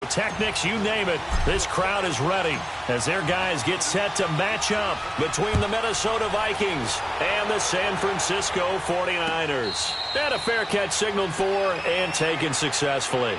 pyrotechnics, you name it. This crowd is ready as their guys get set to match up between the Minnesota Vikings and the San Francisco 49ers. And a fair catch signaled for and taken successfully.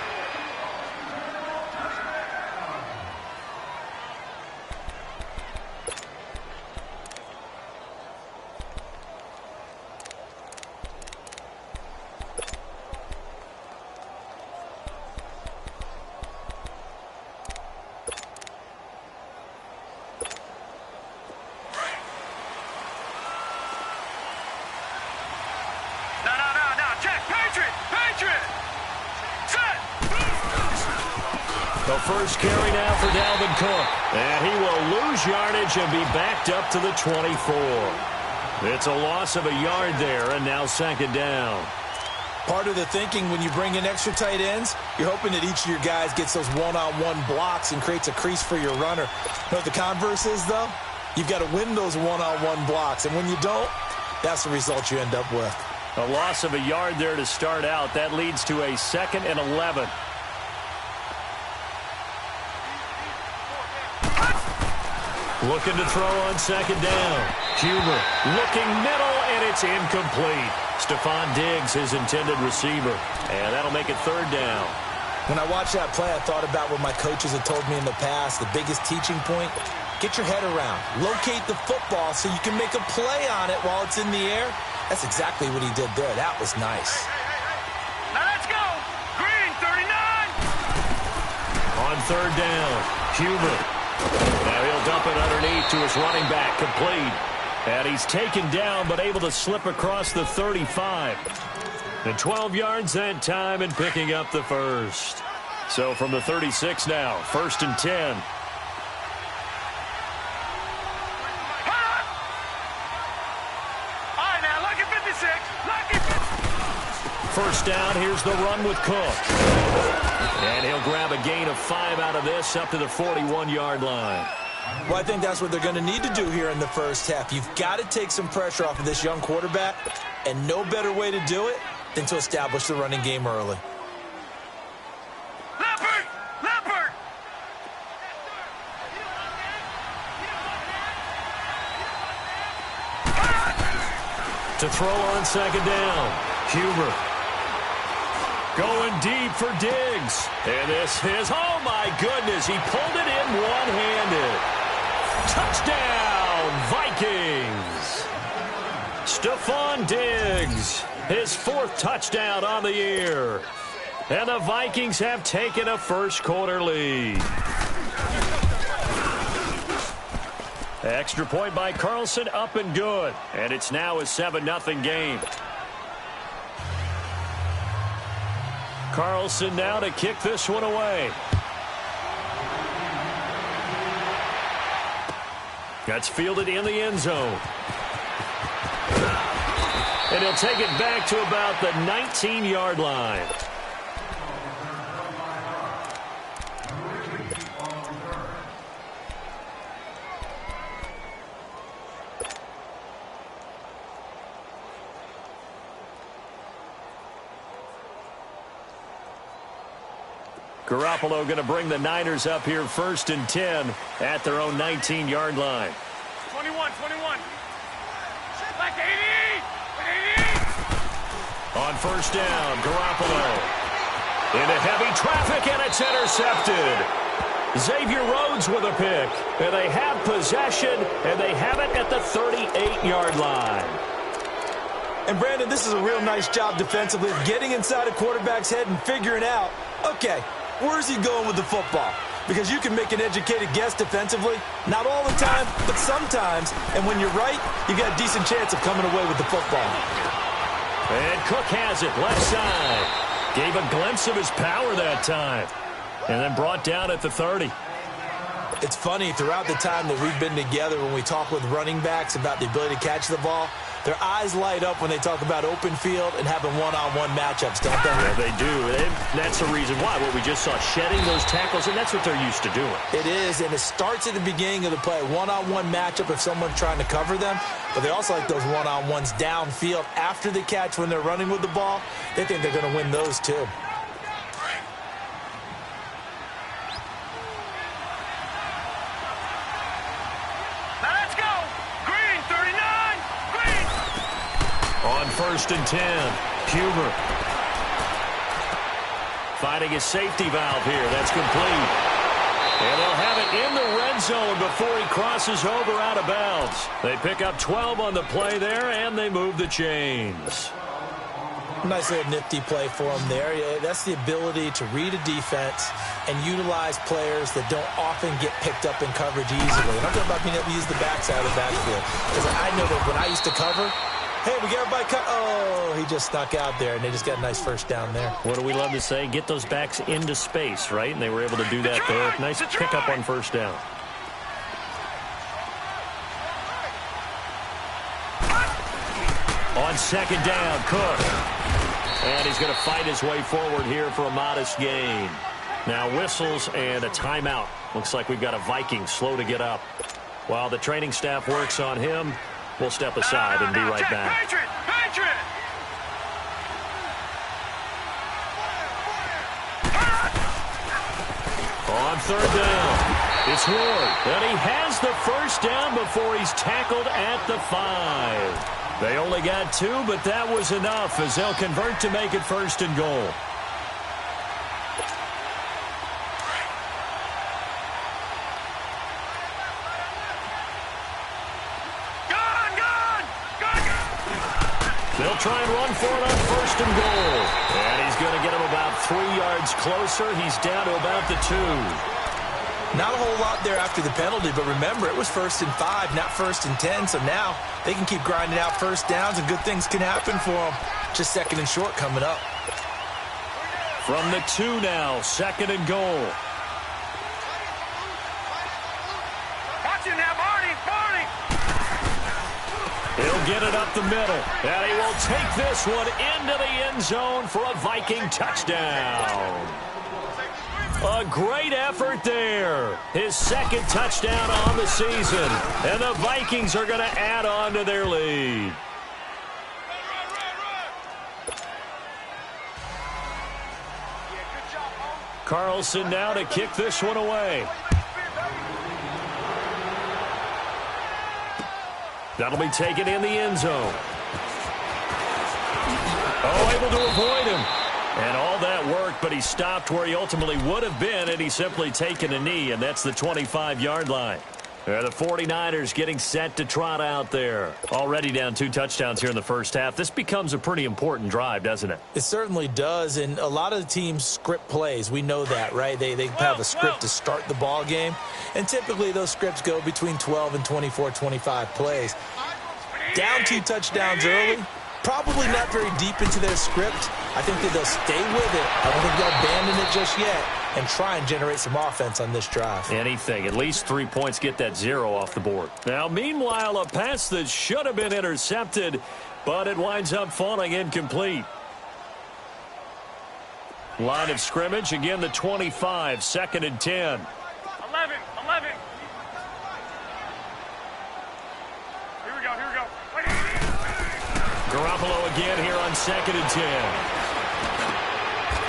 The first carry now for Dalvin Cook. And he will lose yardage and be backed up to the 24. It's a loss of a yard there, and now second down. Part of the thinking when you bring in extra tight ends, you're hoping that each of your guys gets those one-on-one blocks and creates a crease for your runner. You know what the converse is, though? You've got to win those one-on-one blocks, and when you don't, that's the result you end up with. A loss of a yard there to start out. That leads to a 2nd and 11. Looking to throw on second down. Huber looking middle, and it's incomplete. Stephon Diggs, his intended receiver. And that'll make it third down. When I watched that play, I thought about what my coaches had told me in the past. The biggest teaching point, get your head around. Locate the football so you can make a play on it while it's in the air. That's exactly what he did there. That was nice. Now let's go. Green, 39. On third down, Huber. Now he'll dump it underneath to his running back, complete. And he's taken down, but able to slip across the 35. And 12 yards that time and picking up the first. So from the 36 now, 1st and 10. All right, now look at 56. Look at 56. First down, here's the run with Cook. And he'll grab a gain of 5 out of this up to the 41-yard line. Well, I think that's what they're going to need to do here in the first half. You've got to take some pressure off of this young quarterback, and no better way to do it than to establish the running game early. Leopard! Leopard! To throw on second down, Huber. Going deep for Diggs. And this is, oh my goodness, he pulled it in one-handed. Touchdown, Vikings. Stephon Diggs, his 4th touchdown on the year. And the Vikings have taken a first-quarter lead. Extra point by Carlson, up and good. And it's now a 7-0 game. Carlson now to kick this one away. That's fielded in the end zone. And he'll take it back to about the 19-yard line. Garoppolo going to bring the Niners up here 1st and 10 at their own 19-yard line. 21, 21. Like 80! On first down, Garoppolo. Into heavy traffic, and it's intercepted. Xavier Rhodes with a pick. And they have possession, and they have it at the 38-yard line. And, Brandon, this is a real nice job defensively of getting inside a quarterback's head and figuring out, okay, where's he going with the football? Because you can make an educated guess defensively. Not all the time, but sometimes. And when you're right, you got a decent chance of coming away with the football. And Cook has it, left side. Gave a glimpse of his power that time. And then brought down at the 30. It's funny, throughout the time that we've been together, when we talk with running backs about the ability to catch the ball, their eyes light up when they talk about open field and having one-on-one matchups, don't they? Yeah, they do. And that's the reason why. What we just saw, shedding those tackles, and that's what they're used to doing. It is, and it starts at the beginning of the play. One-on-one matchup if someone's trying to cover them, but they also like those one-on-ones downfield after the catch when they're running with the ball. They think they're going to win those too. 1st and 10. Huber finding a safety valve here. That's complete. And they'll have it in the red zone before he crosses over out of bounds. They pick up 12 on the play there, and they move the chains. Nice little nifty play for him there. Yeah, that's the ability to read a defense and utilize players that don't often get picked up in coverage easily. And I'm talking about being able to use the backside of the backfield. Because I know that when I used to cover, hey, we got everybody cut. Oh, he just snuck out there, and they just got a nice first down there. What do we love to say? Get those backs into space, right? And they were able to do that there. Nice pickup on 1st down. On 2nd down, Cook. And he's going to fight his way forward here for a modest gain. Now whistles and a timeout. Looks like we've got a Viking slow to get up. While the training staff works on him, we'll step aside and be right back. Patriot! On 3rd down, it's Ward. And he has the 1st down before he's tackled at the 5. They only got 2, but that was enough as they'll convert to make it 1st and goal. They'll try and run for it on 1st and goal. And he's going to get him about 3 yards closer. He's down to about the 2. Not a whole lot there after the penalty, but remember, it was 1st and 5, not 1st and 10. So now they can keep grinding out 1st downs, and good things can happen for them. Just 2nd and short coming up. From the 2 now, 2nd and goal. Watch it now, Barney! He'll get it up the middle, and he will take this one into the end zone for a Viking touchdown. A great effort there. His 2nd touchdown on the season, and the Vikings are going to add on to their lead. Carlson now to kick this one away. That'll be taken in the end zone. Oh, able to avoid him. And all that worked, but he stopped where he ultimately would have been, and he's simply taken a knee, and that's the 25-yard line. The 49ers getting set to trot out there. Already down 2 touchdowns here in the 1st half. This becomes a pretty important drive, doesn't it? It certainly does, and a lot of the teams script plays. We know that, right? They have a script to start the ball game, and typically those scripts go between 12 and 24, 25 plays. Down 2 touchdowns early, probably not very deep into their script. I think that they'll stay with it. I don't think they'll abandon it just yet and try and generate some offense on this drive. Anything. At least 3 points, get that 0 off the board. Now, meanwhile, a pass that should have been intercepted, but it winds up falling incomplete. Line of scrimmage, again, the 25, 2nd and 10. 11. Here we go. Garoppolo again here on 2nd and 10.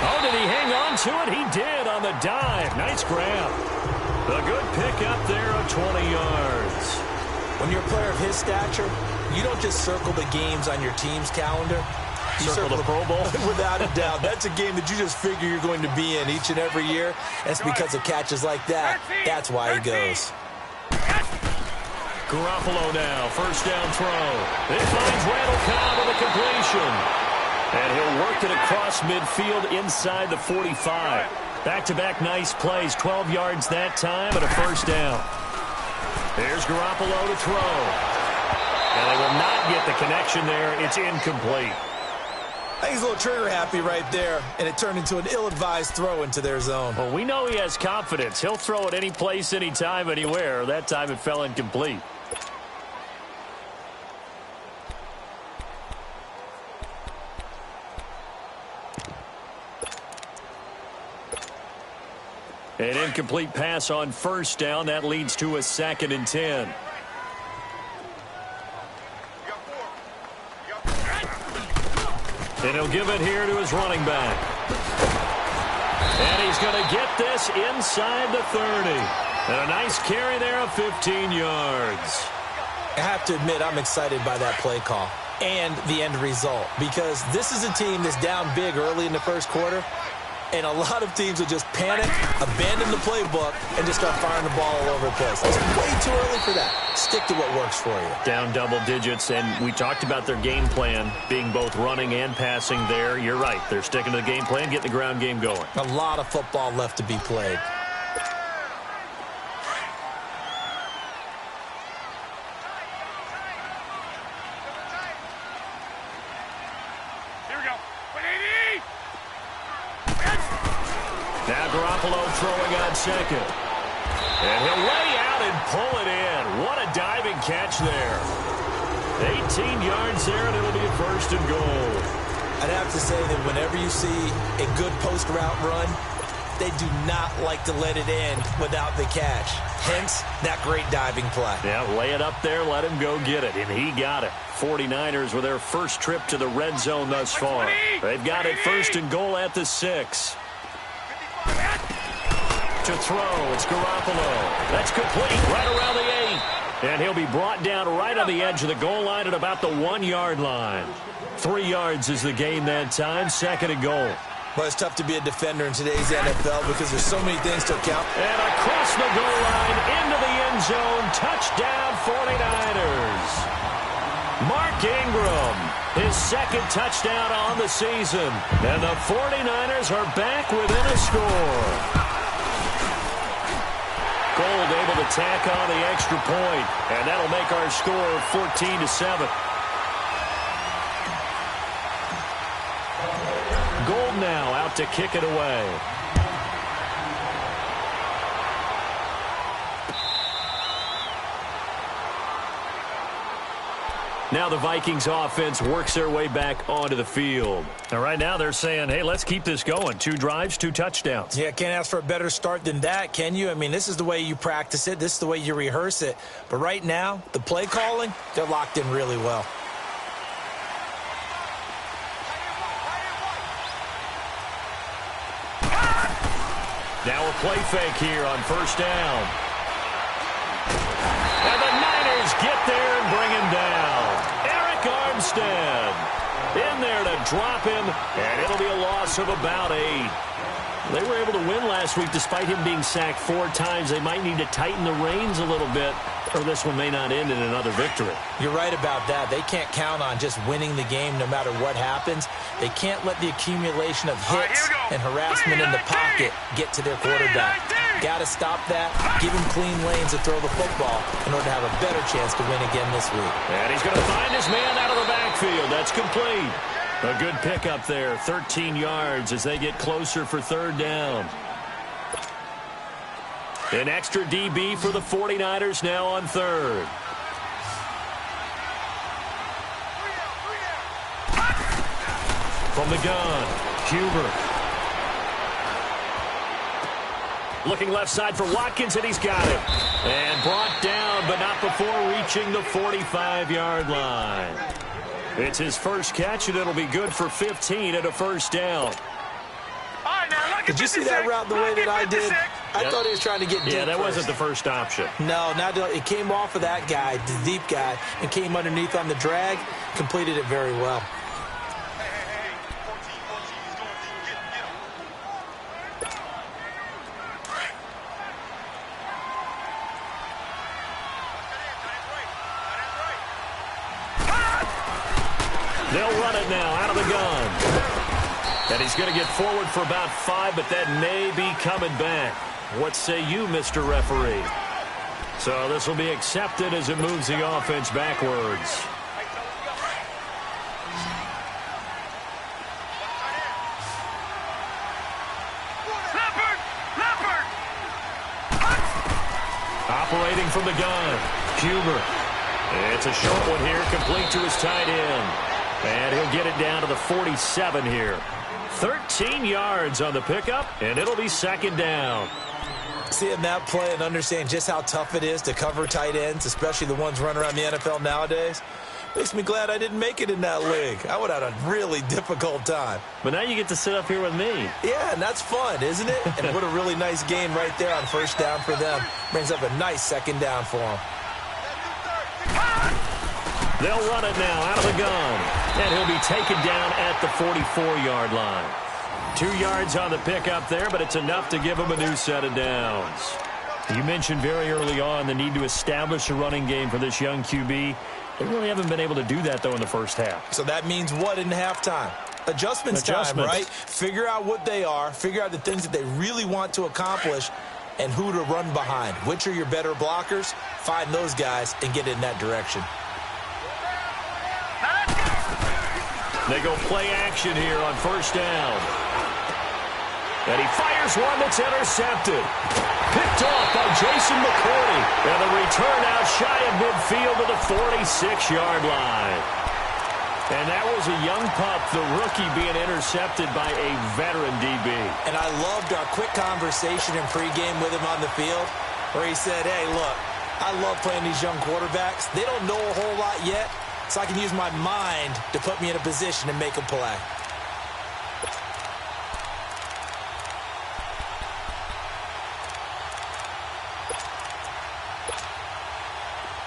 Oh, did he hang on to it? He did on the dive. Nice grab. A good pickup there of 20 yards. When you're a player of his stature, you don't just circle the games on your team's calendar. You circle the Pro Bowl? Without a doubt. That's a game that you just figure you're going to be in each and every year. That's because of catches like that. That's why he goes. Garoppolo now, 1st down throw. It finds Randall Cobb with a completion. And he'll work it across midfield inside the 45. Back-to-back nice plays, 12 yards that time and a 1st down. There's Garoppolo to throw. And they will not get the connection there. It's incomplete. I think he's a little trigger happy right there, and it turned into an ill-advised throw into their zone. Well, we know he has confidence. He'll throw it any place, anytime, anywhere. That time it fell incomplete. An incomplete pass on 1st down. That leads to a 2nd and 10. And he'll give it here to his running back. And he's going to get this inside the 30. And a nice carry there of 15 yards. I have to admit, I'm excited by that play call. and the end result, because this is a team that's down big early in the first quarter, and a lot of teams will just panic, abandon the playbook, and just start firing the ball all over the place. It's way too early for that. Stick to what works for you. Down double digits, and we talked about their game plan being both running and passing there. You're right. They're sticking to the game plan, getting the ground game going. A lot of football left to be played. Now Garoppolo throwing on second. And he'll lay out and pull it in. What a diving catch there. 18 yards there, and it'll be a first and goal. I'd have to say that whenever you see a good post route run, they do not like to let it in without the catch. Hence, that great diving play. Yeah, lay it up there, let him go get it, and he got it. 49ers with their first trip to the red zone thus far. They've got it first and goal at the 6. To throw, it's Garoppolo. That's complete, right around the 8. And he'll be brought down right on the edge of the goal line at about the 1-yard line. 3 yards is the gain that time, second and goal. Well, it's tough to be a defender in today's NFL because there's so many things to account. And across the goal line, into the end zone, touchdown 49ers. Mark Ingram, his second touchdown on the season. And the 49ers are back within a score. Gold able to tack on the extra point, and that'll make our score 14-7. Gold now out to kick it away. Now the Vikings offense works their way back onto the field. And right now they're saying, hey, let's keep this going. 2 drives, 2 touchdowns. Yeah, can't ask for a better start than that, can you? I mean, this is the way you practice it. This is the way you rehearse it. But right now, the play calling, they're locked in really well. Now a play fake here on first down. And the Niners get there and bring him down. Armstead in there to drop him, and it'll be a loss of about 8. They were able to win last week despite him being sacked 4 times. They might need to tighten the reins a little bit, or this one may not end in another victory. You're right about that. They can't count on just winning the game no matter what happens. They can't let the accumulation of hits and harassment in the pocket get to their quarterback. Got to stop that, give him clean lanes to throw the football in order to have a better chance to win again this week. And he's going to find his man out of the backfield. That's complete. A good pickup there, 13 yards as they get closer for third down. An extra DB for the 49ers now on third. From the gun, Huber. Looking left side for Watkins, and he's got it. And brought down, but not before reaching the 45-yard line. It's his first catch, and it'll be good for 15 at a first down. Did you see that route the way that I did? I thought he was trying to get deep. Yeah, that first. wasn't the first option. No, it came off of that guy, the deep guy, and came underneath on the drag. Completed it very well. They'll run it now out of the gun. And he's going to get forward for about 5, but that may be coming back. What say you, Mr. Referee? So this will be accepted as it moves the offense backwards. Operating from the gun, Huber. It's a short one here, complete to his tight end. And he'll get it down to the 47 here. 13 yards on the pickup, and it'll be second down. Seeing that play and understanding just how tough it is to cover tight ends, especially the ones running around the NFL nowadays, makes me glad I didn't make it in that league. I would have had a really difficult time. But now you get to sit up here with me. Yeah, and that's fun, isn't it? And what a really nice game right there on first down for them. Brings up a nice second down for them. They'll run it now out of the gun. And he'll be taken down at the 44-yard line. 2 yards on the pickup there, but it's enough to give him a new set of downs. You mentioned very early on the need to establish a running game for this young QB. They really haven't been able to do that, though, in the first half. So that means what in halftime? Adjustments time, right? Figure out what they are, figure out the things that they really want to accomplish, and who to run behind. Which are your better blockers? Find those guys and get in that direction. They go play action here on first down. And he fires one that's intercepted. Picked off by Jason McCourty. And the return out shy of midfield to the 46-yard line. And that was a young pup, the rookie, being intercepted by a veteran DB. And I loved our quick conversation in pregame with him on the field where he said, hey, look, I love playing these young quarterbacks. They don't know a whole lot yet, so I can use my mind to put me in a position to make a play.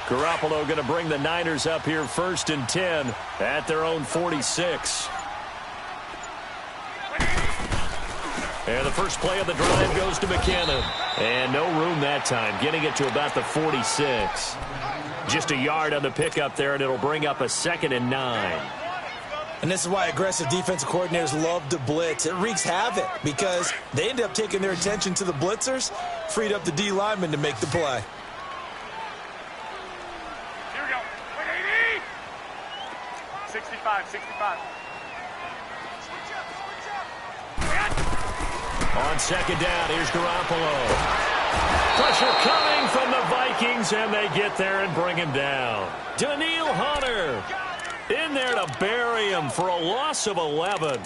Garoppolo going to bring the Niners up here 1st and 10 at their own 46. And the first play of the drive goes to McKinnon. And no room that time, getting it to about the 46. Just a yard on the pickup there, and it'll bring up a 2nd and 9. And this is why aggressive defensive coordinators love to blitz. It wreaks havoc because they end up taking their attention to the blitzers, freed up the D lineman to make the play. 65. On 2nd down, here's Garoppolo. Pressure coming from the Vikings, and they get there and bring him down. Daniil Hunter in there to bury him for a loss of 11.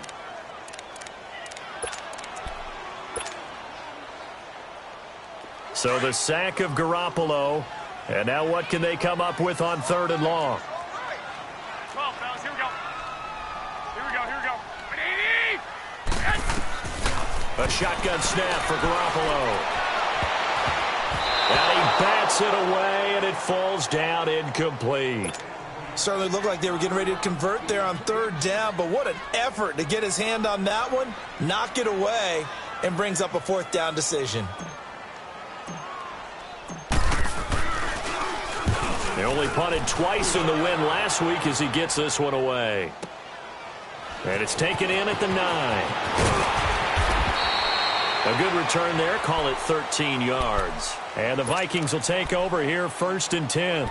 So the sack of Garoppolo, and now what can they come up with on 3rd and long? A shotgun snap for Garoppolo. And he bats it away, and it falls down incomplete. Certainly looked like they were getting ready to convert there on 3rd down, but what an effort to get his hand on that one, knock it away, and brings up a 4th down decision. They only punted twice in the win last week as he gets this one away. And it's taken in at the 9. A good return there. Call it 13 yards. And the Vikings will take over here 1st and 10.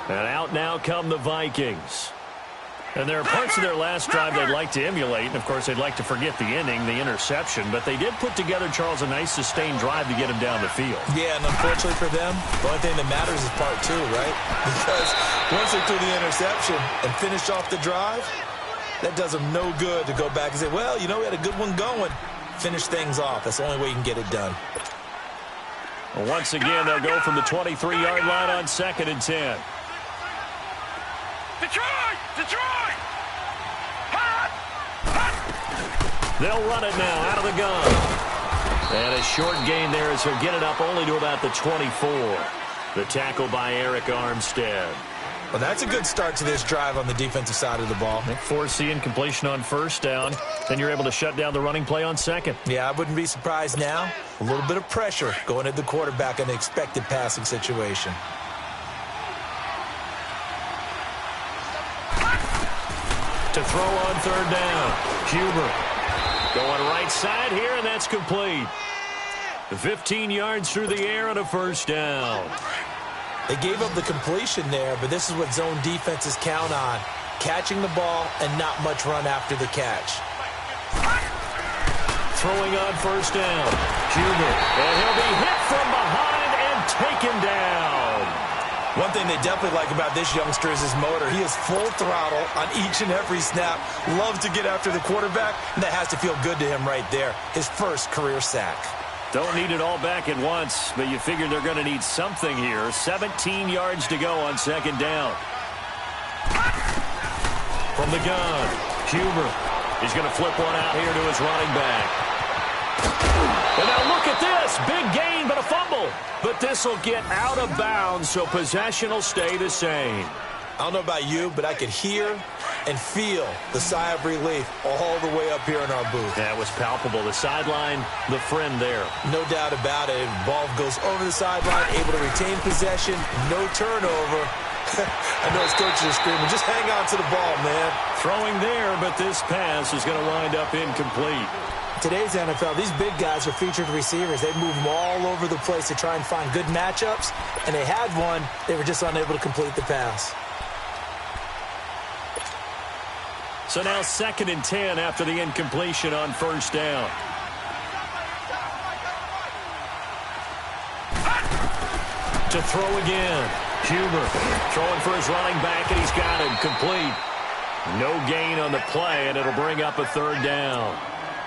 And out now come the Vikings. And there are parts of their last drive they'd like to emulate. And, of course, they'd like to forget the ending, the interception. But they did put together, Charles, a nice sustained drive to get him down the field. Yeah, and unfortunately for them, the only thing that matters is part 2, right? Because once they threw the interception and finished off the drive, that does them no good to go back and say, well, you know, we had a good one going. Finish things off. That's the only way you can get it done. Well, once again, they'll go from the 23-yard line on 2nd and 10. Detroit! They'll run it now out of the gun. And a short gain there as he'll get it up only to about the 24. The tackle by Eric Armstead. Well, that's a good start to this drive on the defensive side of the ball. Forcing completion on 1st down. Then you're able to shut down the running play on 2nd. Yeah, I wouldn't be surprised now. A little bit of pressure going at the quarterback in the expected passing situation. To throw on 3rd down. Huber going right side here, and that's complete. 15 yards through the air and a 1st down. They gave up the completion there, but this is what zone defenses count on. Catching the ball and not much run after the catch. Throwing on 1st down. Huber. And he'll be hit from behind and taken down. One thing they definitely like about this youngster is his motor. He is full throttle on each and every snap. Loves to get after the quarterback, and that has to feel good to him right there. His first career sack. Don't need it all back at once, but you figure they're going to need something here. 17 yards to go on 2nd down. From the gun, Huber. He's going to flip one out here to his running back. And now look at this. Big gain, but a fumble. But this will get out of bounds, so possession will stay the same. I don't know about you, but I could hear and feel the sigh of relief all the way up here in our booth. That was palpable. The sideline, the friend there. No doubt about it. Ball goes over the sideline, able to retain possession, no turnover. I know his coaches are screaming, just hang on to the ball, man. Throwing there, but this pass is going to wind up incomplete. Today's NFL, these big guys are featured receivers. They move them all over the place to try and find good matchups, and they had one. They were just unable to complete the pass. So now 2nd and 10 after the incompletion on first down. To throw again. Huber throwing for his running back, and he's got him complete. No gain on the play, and it'll bring up a 3rd down.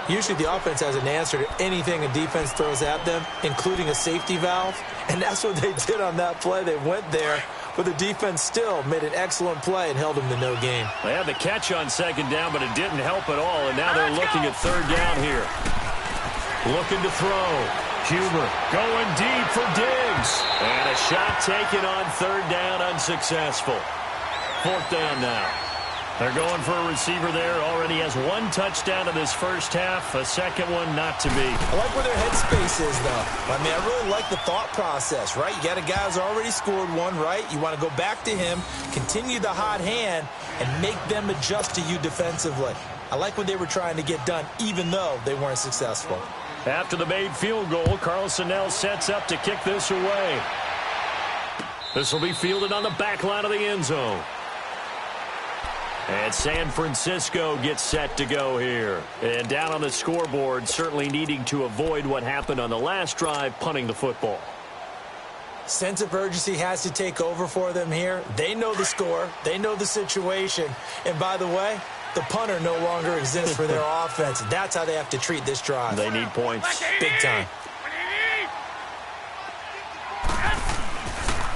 Usually the offense has an answer to anything a defense throws at them, including a safety valve, and that's what they did on that play. They went there, but the defense still made an excellent play and held them to no gain. They had the catch on 2nd down, but it didn't help at all, and now they're looking at 3rd down here. Looking to throw. Huber going deep for Diggs. And a shot taken on 3rd down, unsuccessful. 4th down now. They're going for a receiver there. Already has 1 touchdown in this first half. A 2nd one not to be. I like where their headspace is, though. I mean, I really like the thought process, right? You got a guy who's already scored one, right? You want to go back to him, continue the hot hand, and make them adjust to you defensively. I like what they were trying to get done, even though they weren't successful. After the made field goal, Carlson now sets up to kick this away. This will be fielded on the back line of the end zone. And San Francisco gets set to go here. And down on the scoreboard, certainly needing to avoid what happened on the last drive, punting the football. Sense of urgency has to take over for them here. They know the score. They know the situation. And by the way, the punter no longer exists for their offense. That's how they have to treat this drive. They need points. Big time.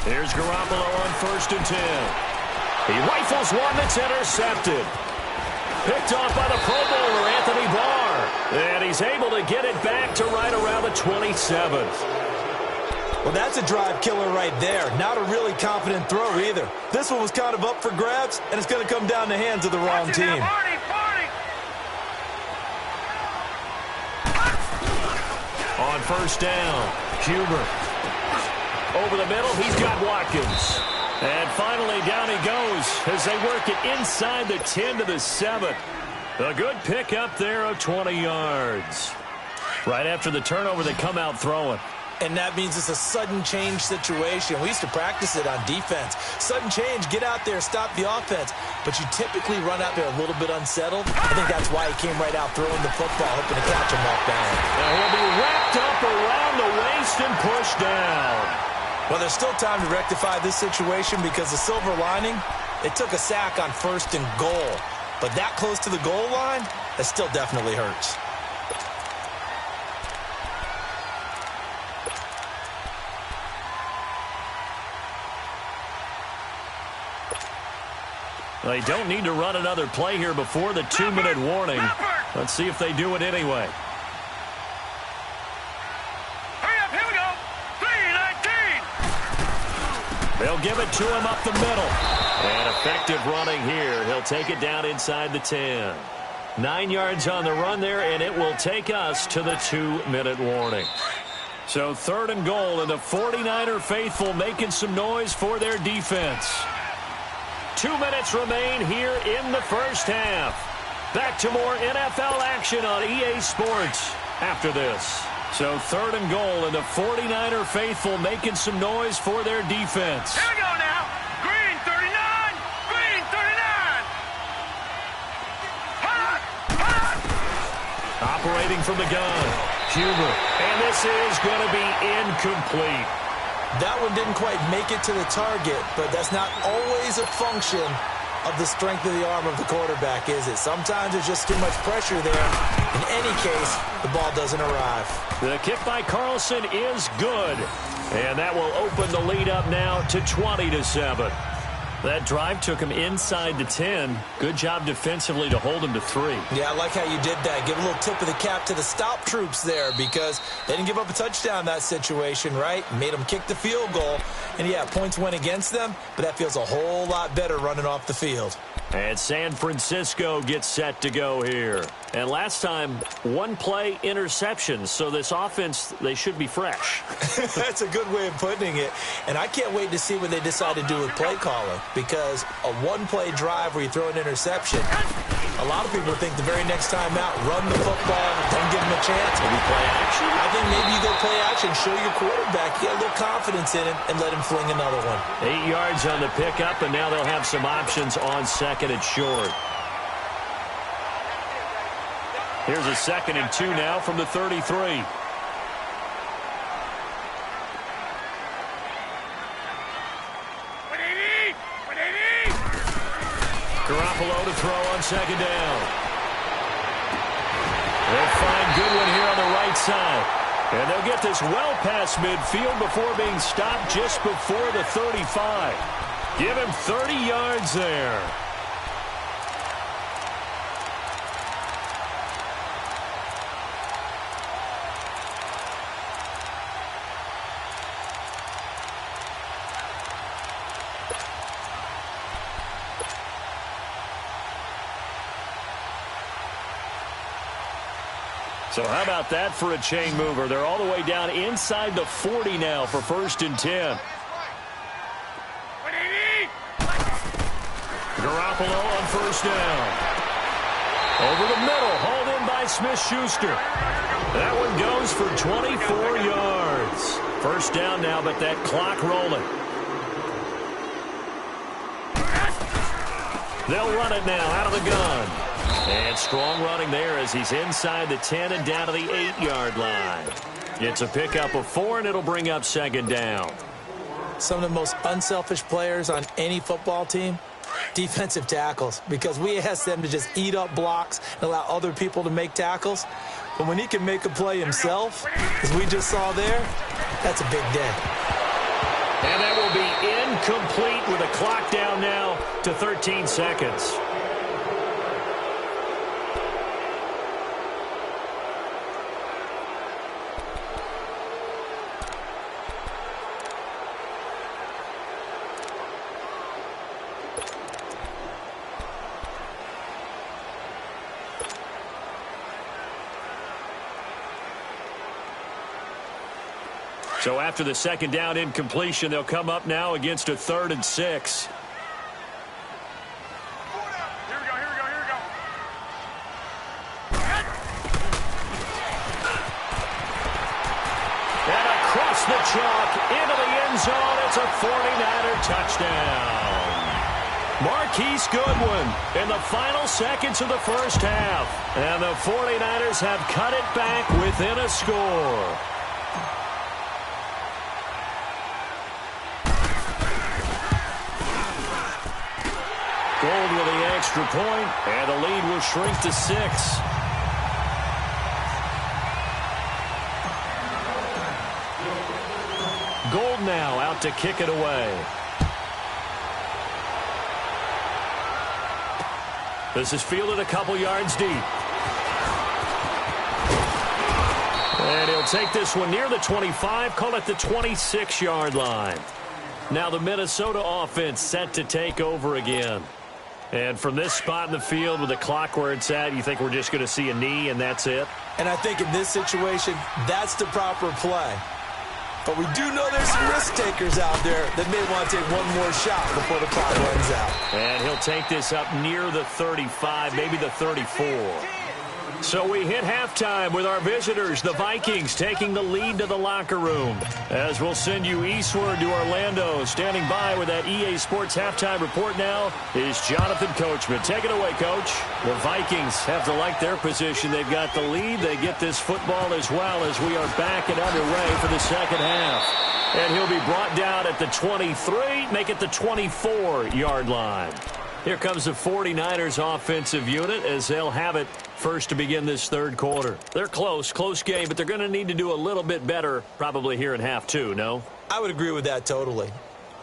Here's Garoppolo on 1st and 10. He rifles one that's intercepted. Picked off by the Pro Bowler, Anthony Barr. And he's able to get it back to right around the 27th. Well, that's a drive killer right there. Not a really confident throw either. This one was kind of up for grabs, and it's going to come down the hands of the wrong team. On 1st down, Huber. Over the middle, he's got Watkins. And finally, down he goes as they work it inside the 10 to the 7. A good pick up there of 20 yards. Right after the turnover, they come out throwing. And that means it's a sudden change situation. We used to practice it on defense. Sudden change, get out there, stop the offense. But you typically run out there a little bit unsettled. I think that's why he came right out throwing the football, hoping to catch him off balance. And he'll be wrapped up around the waist and pushed down. Well, there's still time to rectify this situation because the silver lining, they took a sack on 1st and goal. But that close to the goal line, that still definitely hurts. They don't need to run another play here before the 2-minute warning. Let's see if they do it anyway. Hurry up, here we go. 3-19. They'll give it to him up the middle. And effective running here. He'll take it down inside the 10. 9 yards on the run there, and it will take us to the 2-minute warning. So 3rd and goal, and the 49er faithful making some noise for their defense. 2 minutes remain here in the first half. Back to more NFL action on EA Sports after this. So 3rd and goal, and the 49er faithful making some noise for their defense. Here we go now. Green 39. Green 39. Hot. Hot. Operating from the gun. Huber. And this is going to be incomplete. That one didn't quite make it to the target, but that's not always a function of the strength of the arm of the quarterback, is it? Sometimes there's just too much pressure there. In any case, the ball doesn't arrive. The kick by Carlson is good. And that will open the lead up now to 20-7. That drive took him inside the 10. Good job defensively to hold him to 3. Yeah, I like how you did that. Give a little tip of the cap to the stop troops there because they didn't give up a touchdown in that situation, right? Made them kick the field goal. And, yeah, points went against them, but that feels a whole lot better running off the field. And San Francisco gets set to go here. And last time, one-play interceptions. So this offense, they should be fresh. That's a good way of putting it. And I can't wait to see what they decide to do with play calling because a one-play drive where you throw an interception, a lot of people think the very next time out, run the football, don't give them a chance. Maybe play action. I think maybe you go play action, show your quarterback, get a little confidence in it, and let him fling another one. 8 yards on the pickup, and now they'll have some options on second and short. Here's a 2nd and 2 now from the 33. Garoppolo to throw on 2nd down. They'll find Goodwin here on the right side. And they'll get this well past midfield before being stopped just before the 35. Give him 30 yards there. So how about that for a chain mover? They're all the way down inside the 40 now for 1st and 10. Garoppolo on 1st down. Over the middle, hauled in by Smith-Schuster. That one goes for 24 yards. 1st down now, but that clock rolling. They'll run it now out of the gun. And strong running there as he's inside the 10 and down to the 8-yard line. It's a pickup of 4, and it'll bring up 2nd down. Some of the most unselfish players on any football team, defensive tackles, because we ask them to just eat up blocks and allow other people to make tackles. But when he can make a play himself, as we just saw there, that's a big day. And that will be incomplete with a clock down now to 13 seconds. So after the 2nd down incompletion, they'll come up now against a 3rd and 6. Here we go. And across the chalk into the end zone. It's a 49er touchdown. Marquise Goodwin in the final seconds of the 1st half. And the 49ers have cut it back within a score. Gold with the extra point, and the lead will shrink to 6. Gold now out to kick it away. This is fielded a couple yards deep. And he'll take this one near the 25, call it the 26-yard line. Now the Minnesota offense set to take over again. And from this spot in the field with the clock where it's at, you think we're just going to see a knee and that's it? And I think in this situation, that's the proper play. But we do know there's some risk takers out there that may want to take one more shot before the clock runs out. And he'll take this up near the 35, maybe the 34. So we hit halftime with our visitors, the Vikings, taking the lead to the locker room. As we'll send you eastward to Orlando. Standing by with that EA Sports halftime report now is Jonathan Coachman. Take it away, Coach. The Vikings have to like their position. They've got the lead. They get this football as well as we are back and underway for the 2nd half. And he'll be brought down at the 23, make it the 24-yard line. Here comes the 49ers offensive unit as they'll have it first to begin this 3rd quarter. They're close game, but they're going to need to do a little bit better probably here in half 2, no? I would agree with that totally.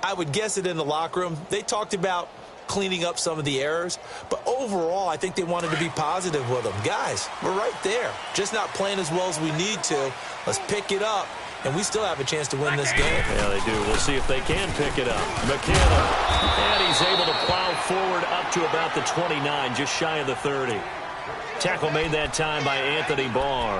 I would guess it in the locker room. They talked about cleaning up some of the errors, but overall, I think they wanted to be positive with them. Guys, we're right there. Just not playing as well as we need to. Let's pick it up, and we still have a chance to win this game. Yeah, they do. We'll see if they can pick it up. McKinnon, and he's able to plow forward up to about the 29, just shy of the 30. Tackle made that time by Anthony Barr.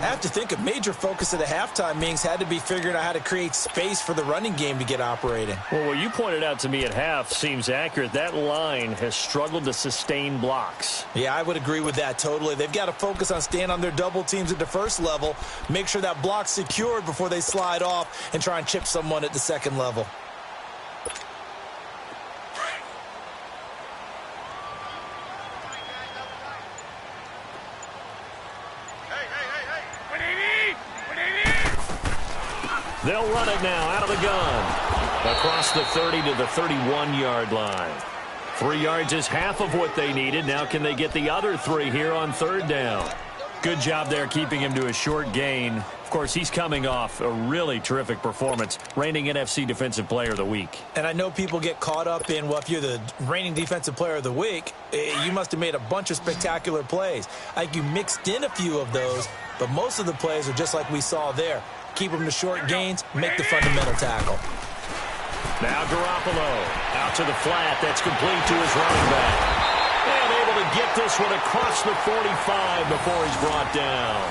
I have to think a major focus of the halftime meetings had to be figuring out how to create space for the running game to get operating. Well, what you pointed out to me at half seems accurate. That line has struggled to sustain blocks. Yeah, I would agree with that totally. They've got to focus on staying on their double teams at the first level, make sure that block's secured before they slide off and try and chip someone at the second level. They'll run it now out of the gun. Across the 30 to the 31-yard line. 3 yards is half of what they needed. Now can they get the other 3 here on third down? Good job there keeping him to a short gain. Of course, he's coming off a really terrific performance, reigning NFC Defensive Player of the Week. And I know people get caught up in, well, if you're the reigning Defensive Player of the Week, you must have made a bunch of spectacular plays. I think you mixed in a few of those, but most of the plays are just like we saw there. Keep them to short gains, make the fundamental tackle. Now Garoppolo out to the flat. That's complete to his running back. And able to get this one across the 45 before he's brought down.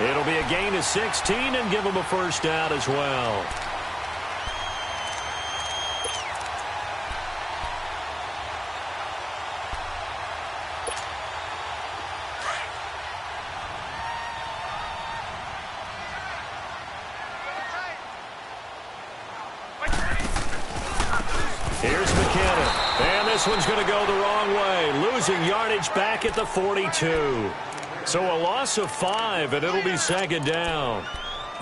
It'll be a gain of 16 and give him a first down as well. Here's McKinnon. And this one's going to go the wrong way. Losing yardage back at the 42. So a loss of 5, and it'll be second down.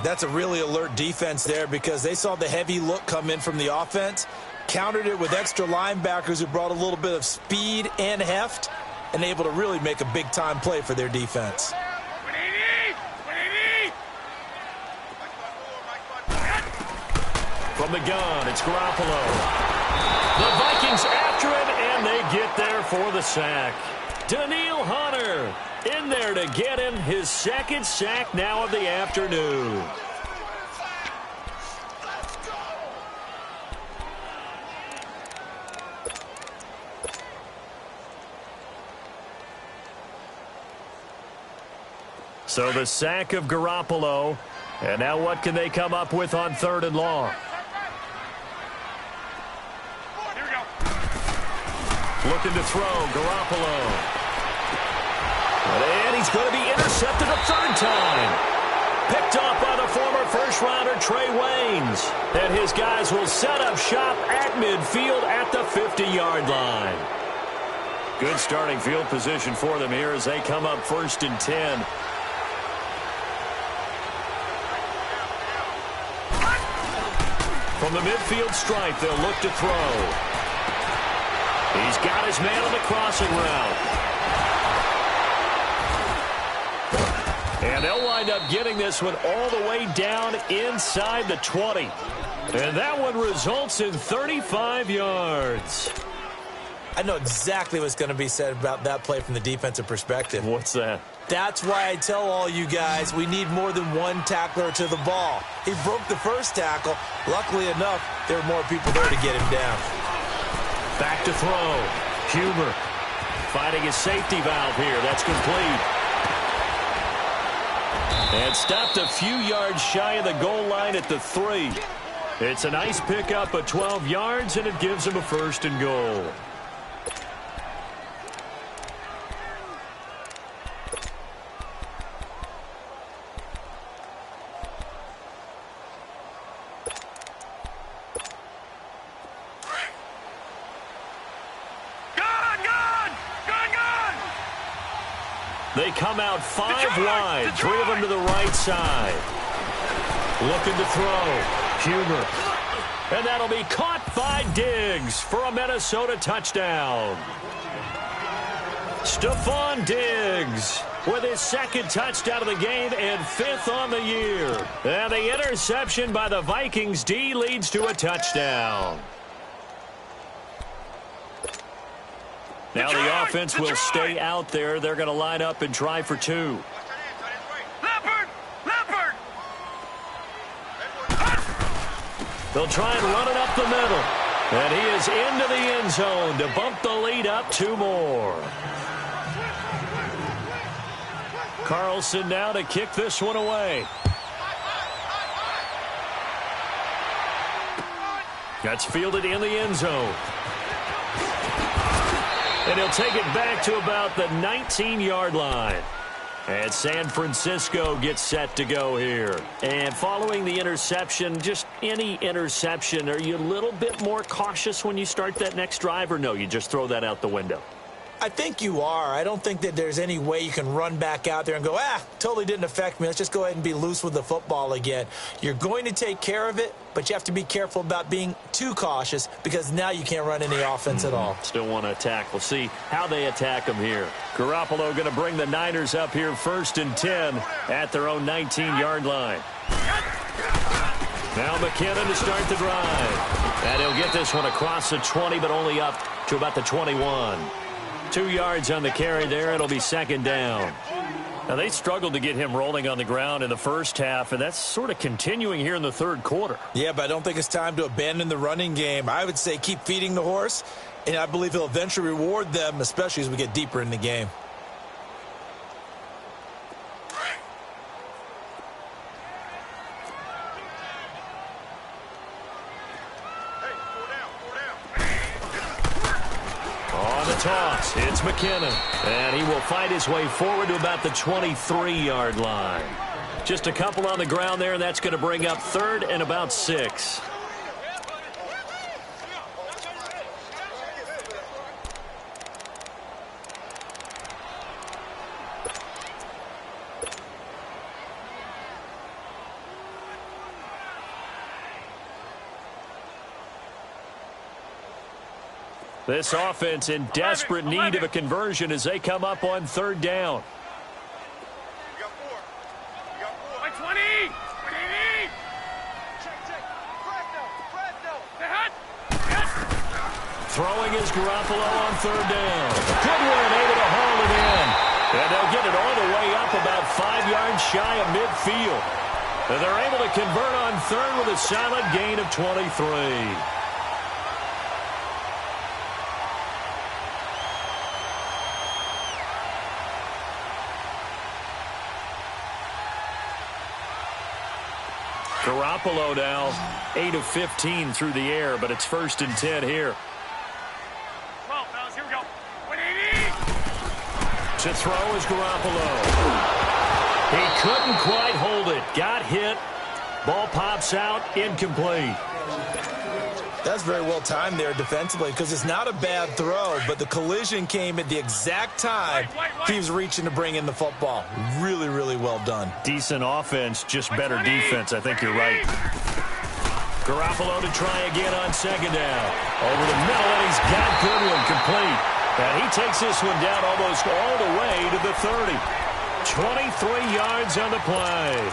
That's a really alert defense there because they saw the heavy look come in from the offense, countered it with extra linebackers who brought a little bit of speed and heft, and able to really make a big-time play for their defense. From the gun, it's Garoppolo. The Vikings after it, and they get there for the sack. Daniil Hunter in there to get him his second sack now of the afternoon. So the sack of Garoppolo, and now what can they come up with on third and long? Looking to throw, Garoppolo. And he's going to be intercepted a third time. Picked off by the former first-rounder Trey Waynes. And his guys will set up shop at midfield at the 50-yard line. Good starting field position for them here as they come up first and 10. From the midfield stripe, they'll look to throw. He's got his man on the crossing route. And they'll wind up getting this one all the way down inside the 20. And that one results in 35 yards. I know exactly what's going to be said about that play from the defensive perspective. What's that? That's why I tell all you guys we need more than one tackler to the ball. He broke the first tackle. Luckily enough, there were more people there to get him down. Back to throw. Huber finding his safety valve here. That's complete. And stopped a few yards shy of the goal line at the 3. It's a nice pickup of 12 yards, and it gives him a first and goal. They come out 5 wide, 3 of them to the right side. Looking to throw. Huber. And that'll be caught by Diggs for a Minnesota touchdown. Stephon Diggs with his second touchdown of the game and 5th on the year. And the interception by the Vikings D leads to a touchdown. Now the offense will stay out there. They're going to line up and try for 2. They'll try and run it up the middle. And he is into the end zone to bump the lead up 2 more. Carlson now to kick this one away. That's fielded in the end zone. And he'll take it back to about the 19-yard line. And San Francisco gets set to go here. And following the interception, just any interception, are you a little bit more cautious when you start that next drive, or no, you just throw that out the window? I think you are. I don't think that there's any way you can run back out there and go, totally didn't affect me. Let's just go ahead and be loose with the football again. You're going to take care of it, but you have to be careful about being too cautious because now you can't run any offense at all. Still want to attack. We'll see how they attack them here. Garoppolo going to bring the Niners up here 1st and 10 at their own 19-yard line. Now McKinnon to start the drive. And he'll get this one across the 20, but only up to about the 21. 2 yards on the carry there. It'll be 2nd down. Now, they struggled to get him rolling on the ground in the first half, and that's sort of continuing here in the 3rd quarter. Yeah, but I don't think it's time to abandon the running game. I would say keep feeding the horse, and I believe he'll eventually reward them, especially as we get deeper in the game. Toss. It's McKinnon. And he will fight his way forward to about the 23-yard line. Just a couple on the ground there, and that's going to bring up 3rd and about 6. This offense in desperate need of a conversion as they come up on 3rd down. You got 4. You got 4. By 20. What do you need? Check. Throwing is Garoppolo on 3rd down. Good one, able to haul it in. And they'll get it all the way up about 5 yards shy of midfield. And they're able to convert on 3rd with a solid gain of 23. Garoppolo now 8 of 15 through the air, but it's 1st and 10 here. 12, fellas, here we go. 180. To throw is Garoppolo. He couldn't quite hold it. Got hit. Ball pops out. Incomplete. That's very well timed there defensively because it's not a bad throw, but the collision came at the exact time he was reaching to bring in the football. Really, really well done. Decent offense, just better defense. I think you're right. Garoppolo to try again on 2nd down. Over the middle, and he's got Goodwin complete. And he takes this one down almost all the way to the 30. 23 yards on the play.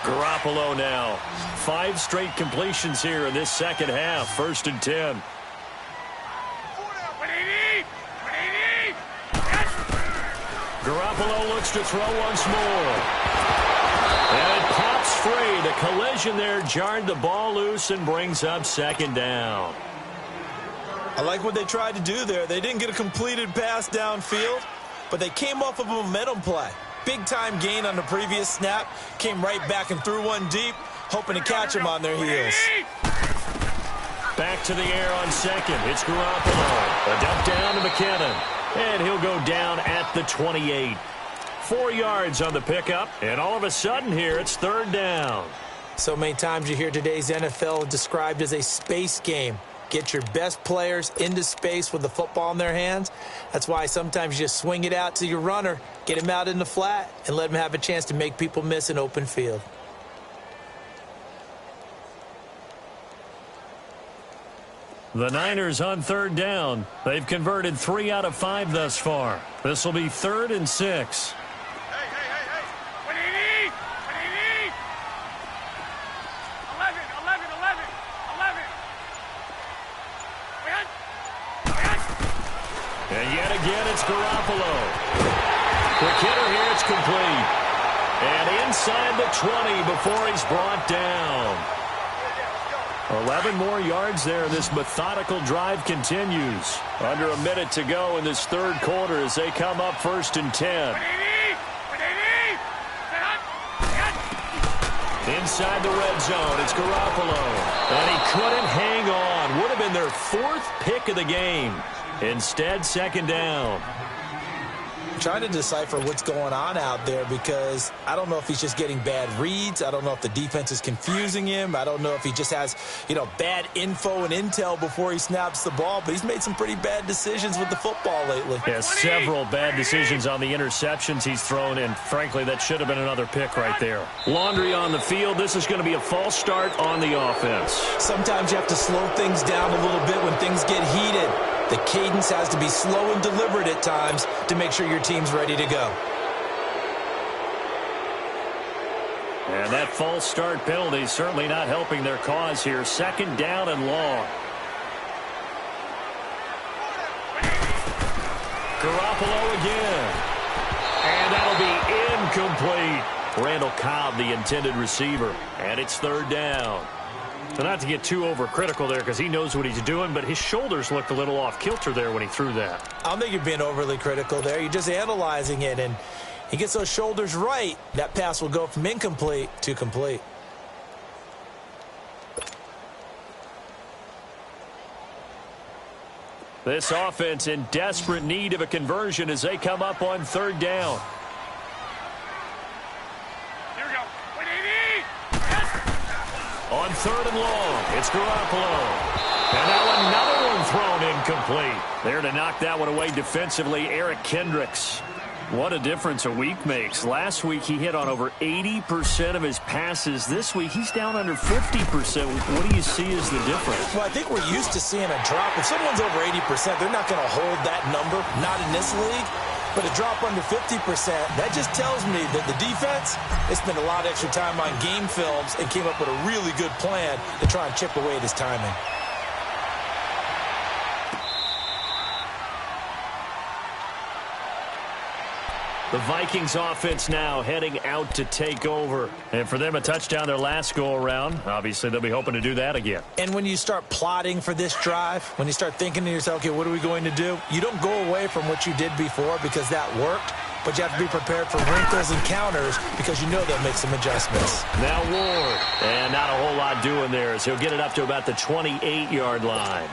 Garoppolo now. 5 straight completions here in this 2nd half. 1st and 10. 180. 180. Garoppolo looks to throw once more. And it pops free. The collision there jarred the ball loose and brings up 2nd down. I like what they tried to do there. They didn't get a completed pass downfield, but they came off of a momentum play. Big-time gain on the previous snap. Came right back and threw one deep, hoping to catch them on their heels. Back to the air on 2nd. It's Garoppolo. A dump down to McKinnon. And he'll go down at the 28. 4 yards on the pickup. And all of a sudden here, it's 3rd down. So many times you hear today's NFL described as a space game. Get your best players into space with the football in their hands. That's why sometimes you just swing it out to your runner, get him out in the flat, and let him have a chance to make people miss an open field. The Niners on third down. They've converted 3 out of 5 thus far. This will be 3rd and 6. Hey, hey, hey, hey. What do you need? What do you need? 11, 11, 11, 11. Wait. And yet again, it's Garoppolo. Quick hitter here, it's complete. And inside the 20 before he's brought down. 11 more yards there. This methodical drive continues. Under a minute to go in this third quarter as they come up 1st and 10. Inside the red zone, it's Garoppolo. And he couldn't hang on. Would have been their 4th pick of the game. Instead, 2nd down. Trying to decipher what's going on out there because I don't know if he's just getting bad reads. I don't know if the defense is confusing him. I don't know if he just has, bad info and intel before he snaps the ball. But he's made some pretty bad decisions with the football lately. Yeah, several bad decisions on the interceptions he's thrown, and frankly, that should have been another pick right there. Laundry on the field. This is going to be a false start on the offense. Sometimes you have to slow things down a little bit when things get heated. The cadence has to be slow and deliberate at times to make sure your team's ready to go. And that false start penalty is certainly not helping their cause here. 2nd down and long. Garoppolo again. And that'll be incomplete. Randall Cobb, the intended receiver. And it's 3rd down. So not to get too overcritical there because he knows what he's doing, but his shoulders looked a little off kilter there when he threw that. I don't think you're being overly critical there. You're just analyzing it, and he gets those shoulders right. That pass will go from incomplete to complete. This offense in desperate need of a conversion as they come up on 3rd down. On 3rd and long, it's Garoppolo. And now another one thrown incomplete. There to knock that one away defensively, Eric Kendricks. What a difference a week makes. Last week he hit on over 80% of his passes. This week he's down under 50%. What do you see as the difference? Well, I think we're used to seeing a drop. If someone's over 80%, they're not going to hold that number, not in this league. But a drop under 50%, that just tells me that the defense, they spent a lot of extra time on game films and came up with a really good plan to try and chip away at his timing. The Vikings offense now heading out to take over. And for them, a touchdown their last go-around. Obviously, they'll be hoping to do that again. And when you start plotting for this drive, when you start thinking to yourself, okay, what are we going to do? You don't go away from what you did before because that worked. But you have to be prepared for wrinkles and counters because you know they'll make some adjustments. Now Ward. And not a whole lot doing there as he'll get it up to about the 28-yard line.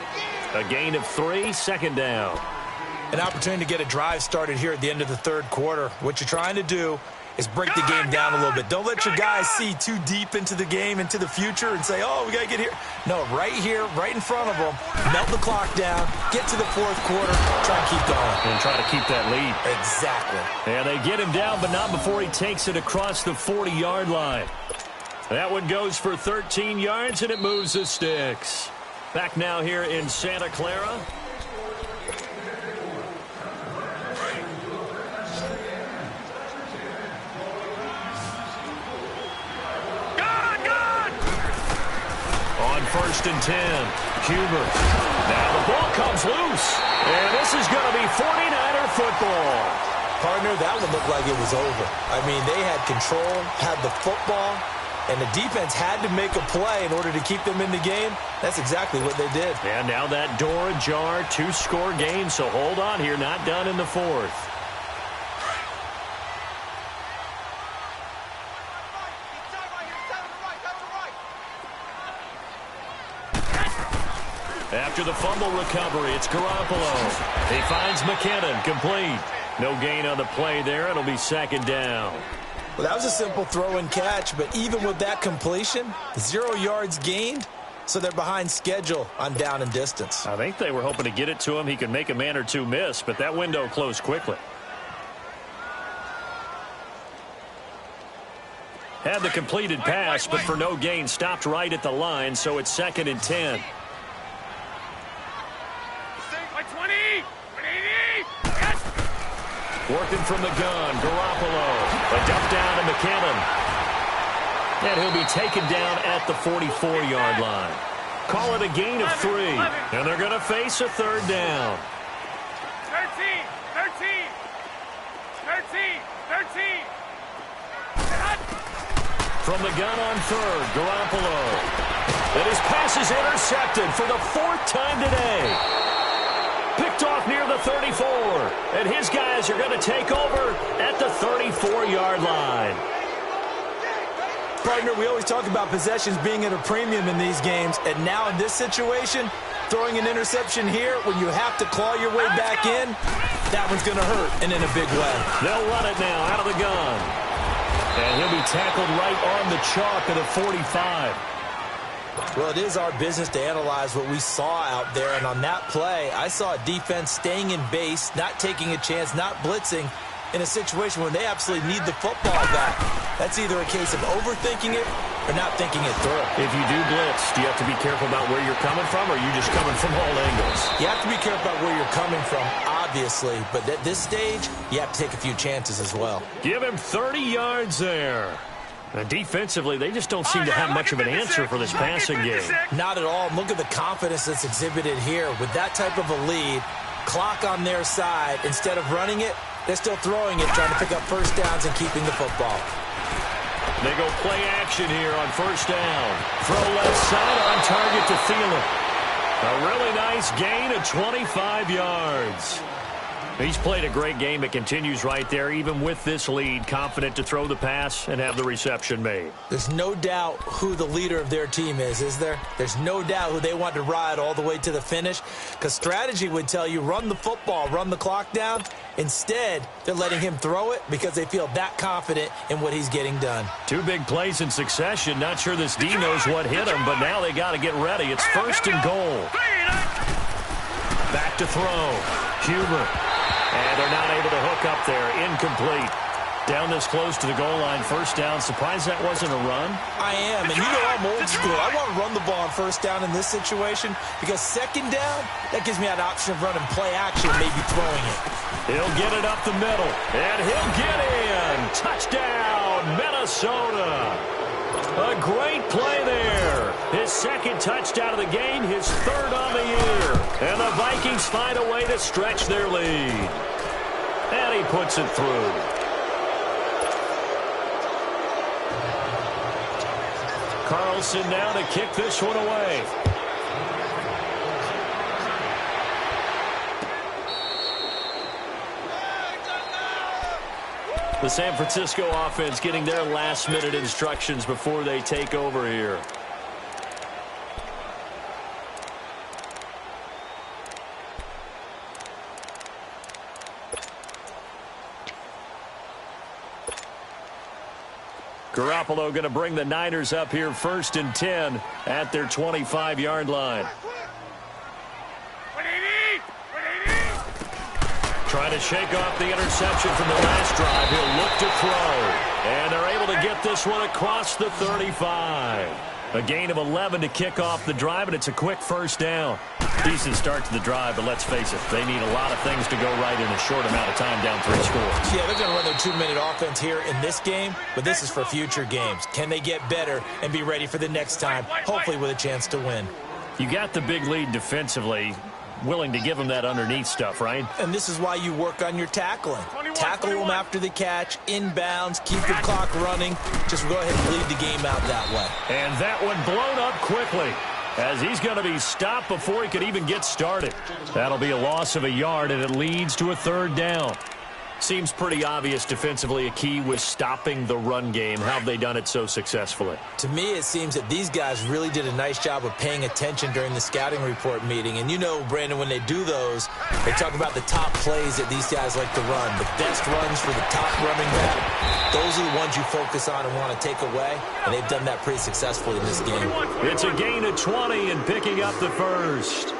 A gain of 3, 2nd down. An opportunity to get a drive started here at the end of the third quarter. What you're trying to do is break the game down a little bit. Don't let your guys see too deep into the game, into the future, and say, oh, we got to get here. No, right here, right in front of them, melt the clock down, get to the 4th quarter, try and keep going. And try to keep that lead. Exactly. And they get him down, but not before he takes it across the 40-yard line. That one goes for 13 yards, and it moves the sticks. Back now here in Santa Clara. On 1st and 10, Huber. Now the ball comes loose, and this is going to be 49er football. Partner, that one looked like it was over. I mean, they had control, had the football, and the defense had to make a play in order to keep them in the game. That's exactly what they did. And now that door ajar, 2-score game, so hold on here, not done in the 4th. After the fumble recovery, it's Garoppolo. He finds McKinnon, complete. No gain on the play there. It'll be 2nd down. Well, that was a simple throw and catch, but even with that completion, 0 yards gained, so they're behind schedule on down and distance. I think they were hoping to get it to him. He could make a man or two miss, but that window closed quickly. Had the completed pass, but for no gain, stopped right at the line, so it's 2nd and 10. Working from the gun, Garoppolo. A dump down to McKinnon. And he'll be taken down at the 44-yard line. Call it a gain of 3. And they're going to face a third down. 13. From the gun on third, Garoppolo. And his pass is intercepted for the 4th time today. Picked off near the 34. And his guys are going to take over at the 34-yard line. Partner, we always talk about possessions being at a premium in these games. And now in this situation, throwing an interception here when you have to claw your way back in, that one's going to hurt, and in a big way. They'll run it now out of the gun. And he'll be tackled right on the chalk of the 45. Well, it is our business to analyze what we saw out there. And on that play, I saw a defense staying in base, not taking a chance, not blitzing in a situation where they absolutely need the football back. That's either a case of overthinking it or not thinking it through. If you do blitz, do you have to be careful about where you're coming from, or are you just coming from all angles? You have to be careful about where you're coming from, obviously. But at this stage, you have to take a few chances as well. Give him 30 yards there. And defensively, they just don't seem to have much of an answer for this passing game. Not at all. Look at the confidence that's exhibited here. With that type of a lead, clock on their side, instead of running it, they're still throwing it, trying to pick up first downs and keeping the football. They go play action here on first down. Throw left side on target to Thielen. A really nice gain of 25 yards. He's played a great game. It continues right there, even with this lead, confident to throw the pass and have the reception made. There's no doubt who the leader of their team is there? There's no doubt who they want to ride all the way to the finish, because strategy would tell you run the football, run the clock down. Instead, they're letting him throw it because they feel that confident in what he's getting done. 2 big plays in succession. Not sure this D knows what hit him, but now they got to get ready. It's 1st and goal. Back to throw. Huber. And they're not able to hook up there. Incomplete. Down this close to the goal line. First down. Surprised that wasn't a run? I am. And you know I'm old school. I want to run the ball on first down in this situation because second down, that gives me an option of running play action, maybe throwing it. He'll get it up the middle. And he'll get in. Touchdown, Minnesota. A great play there. His 2nd touchdown of the game, his 3rd on the year. And the Vikings find a way to stretch their lead. And he puts it through. Carlson now to kick this one away. The San Francisco offense getting their last-minute instructions before they take over here. Garoppolo going to bring the Niners up here 1st and 10 at their 25-yard line. Trying to shake off the interception from the last drive. He'll look to throw. And they're able to get this one across the 35. A gain of 11 to kick off the drive, and it's a quick first down. Decent start to the drive, but let's face it, they need a lot of things to go right in a short amount of time, down 3 scores. Yeah, they're going to run their 2-minute offense here in this game, but this is for future games. Can they get better and be ready for the next time, hopefully with a chance to win? You got the big lead defensively, willing to give them that underneath stuff, right? And this is why you work on your tackling. Tackle them after the catch, inbounds, keep the clock running. Just go ahead and lead the game out that way. And that one blown up quickly, as he's going to be stopped before he could even get started. That'll be a loss of a yard, and it leads to a 3rd down. Seems pretty obvious defensively a key was stopping the run game. How have they done it so successfully? To me, it seems that these guys really did a nice job of paying attention during the scouting report meeting. And you know, Brandon, when they do those, they talk about the top plays that these guys like to run. The best runs for the top running back. Those are the ones you focus on and want to take away. And they've done that pretty successfully in this game. It's a gain of 20 and picking up the 1st.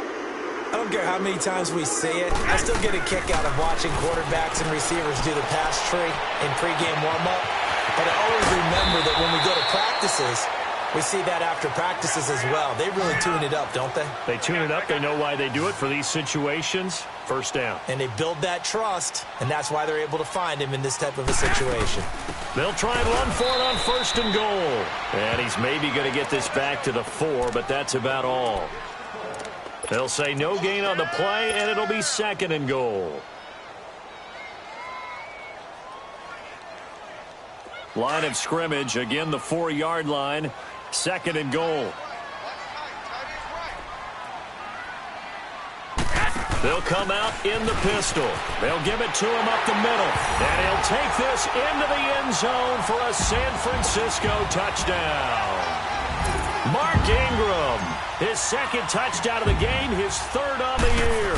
I don't care how many times we say it, I still get a kick out of watching quarterbacks and receivers do the pass tree in pregame warm-up. But I always remember that when we go to practices, We see that after practices as well. They really tune it up, don't they? They tune it up. They know why they do it for these situations. First down. And they build that trust, and that's why they're able to find him in this type of a situation. They'll try and run for it on 1st and goal. And he's maybe going to get this back to the 4, but that's about all. They'll say no gain on the play, and it'll be 2nd and goal. Line of scrimmage, again the 4-yard line, 2nd and goal. They'll come out in the pistol. They'll give it to him up the middle. And he'll take this into the end zone for a San Francisco touchdown. Mark Ingram, his 2nd touchdown of the game, his 3rd on the year.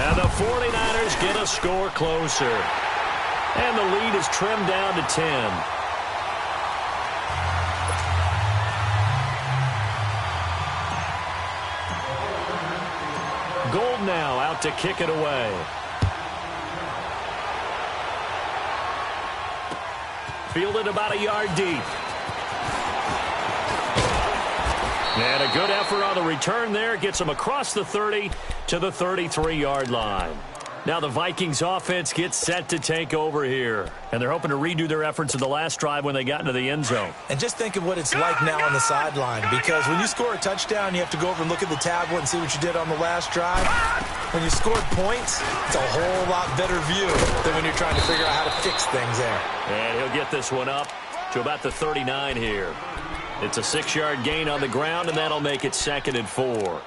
And the 49ers get a score closer. And the lead is trimmed down to 10. Gold now out to kick it away. Fielded about a yard deep. And a good effort on the return there. Gets him across the 30 to the 33-yard line. Now the Vikings offense gets set to take over here. And they're hoping to redo their efforts in the last drive when they got into the end zone. And just think of what it's like now on the sideline. Because when you score a touchdown, you have to go over and look at the tablet and see what you did on the last drive. When you scored points, it's a whole lot better view than when you're trying to figure out how to fix things there. And he'll get this one up to about the 39 here. It's a 6-yard gain on the ground, and that'll make it 2nd and 4.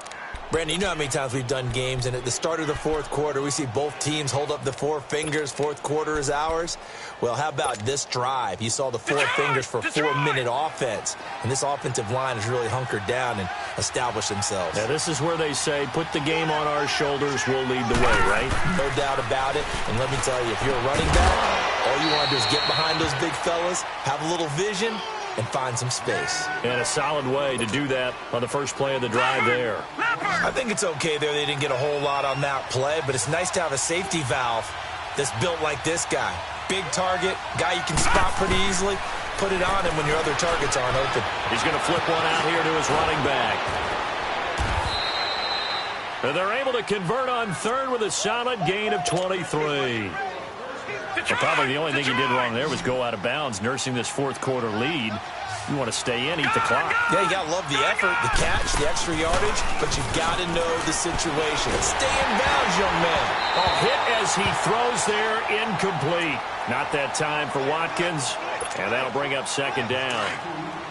Brandon, you know how many times we've done games, and at the start of the 4th quarter, we see both teams hold up the 4 fingers, 4th quarter is ours. Well, how about this drive? You saw the 4 fingers for 4-minute offense, and this offensive line has really hunkered down and established themselves. Now, this is where they say, put the game on our shoulders, we'll lead the way, right? No doubt about it, and let me tell you, if you're a running back, all you want to do is get behind those big fellas, have a little vision, and find some space. And a solid way to do that on the first play of the drive there. I think it's okay there. They didn't get a whole lot on that play, but it's nice to have a safety valve that's built like this guy. Big target, guy you can spot pretty easily. Put it on him when your other targets aren't open. He's going to flip one out here to his running back. And they're able to convert on 3rd with a solid gain of 23. Well, probably the only thing he did wrong there was go out of bounds, nursing this 4th quarter lead. You want to stay in, eat the clock. Yeah, you got to love the effort, the catch, the extra yardage, but you've got to know the situation. Stay in bounds, young man. A hit as he throws there, incomplete. Not that time for Watkins, and that'll bring up 2nd down.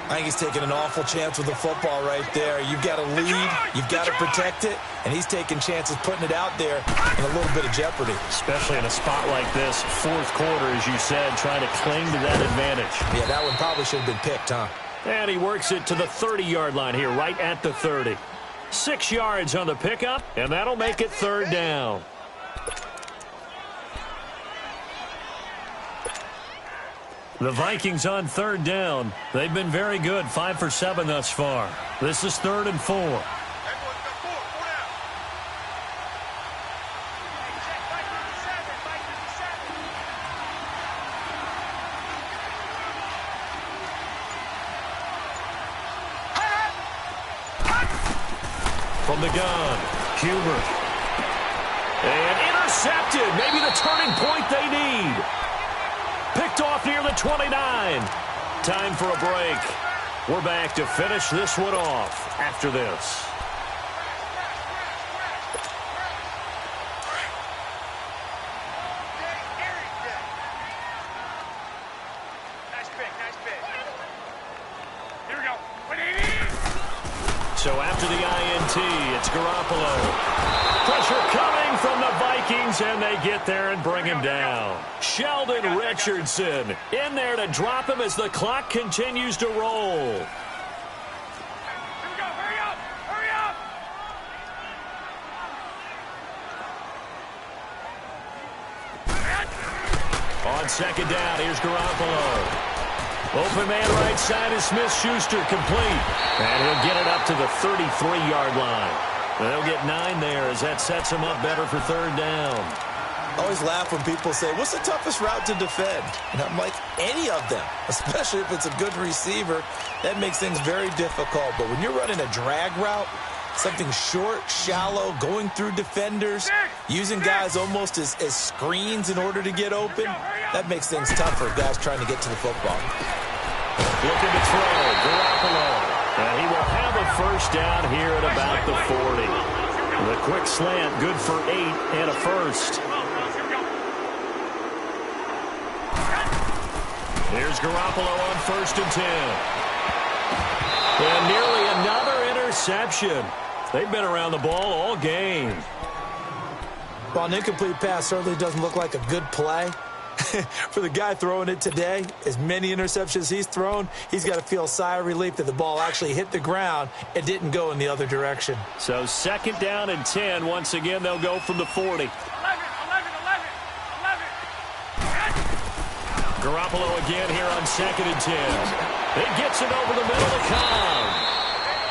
I think he's taking an awful chance with the football right there. You've got to lead, you've got to protect it, and he's taking chances putting it out there in a little bit of jeopardy. Especially in a spot like this, 4th quarter, as you said, trying to cling to that advantage. Yeah, that one probably should have been picked, huh? And he works it to the 30-yard line here, right at the 30. 6 yards on the pickup, and that'll make it 3rd down. The Vikings on 3rd down. They've been very good, 5 for 7 thus far. This is 3rd and 4. From the gun, Hubert. And intercepted. Maybe the turning point they need. Picked off near the 29. Time for a break. We're back to finish this one off after this. Nice pick. Here we go. 180. So after the INT, it's Garoppolo. Pressure coming from the Vikings, and they get there and bring him down. Sheldon Richardson in there to drop him as the clock continues to roll. Here we go. Hurry up. Hurry up. On 2nd down, here's Garoppolo. Open man right side is Smith-Schuster, complete. And he'll get it up to the 33-yard line. They'll get 9 there as that sets him up better for 3rd down. I always laugh when people say, what's the toughest route to defend? And I'm like, any of them, especially if it's a good receiver. That makes things very difficult. But when you're running a drag route, something short, shallow, going through defenders, using guys almost as screens in order to get open, that makes things tough for guys trying to get to the football. Looking to throw, Garoppolo. And he will have a first down here at about the 40. The quick slant, good for 8 and a first. Here's Garoppolo on 1st and 10. And nearly another interception. They've been around the ball all game. Well, an incomplete pass certainly doesn't look like a good play. For the guy throwing it today, as many interceptions he's thrown, he's got to feel a sigh of relief that the ball actually hit the ground and didn't go in the other direction. So 2nd down and 10. Once again, they'll go from the 40. 11. Garoppolo again here on 2nd and 10. He gets it over the middle of the Cobb.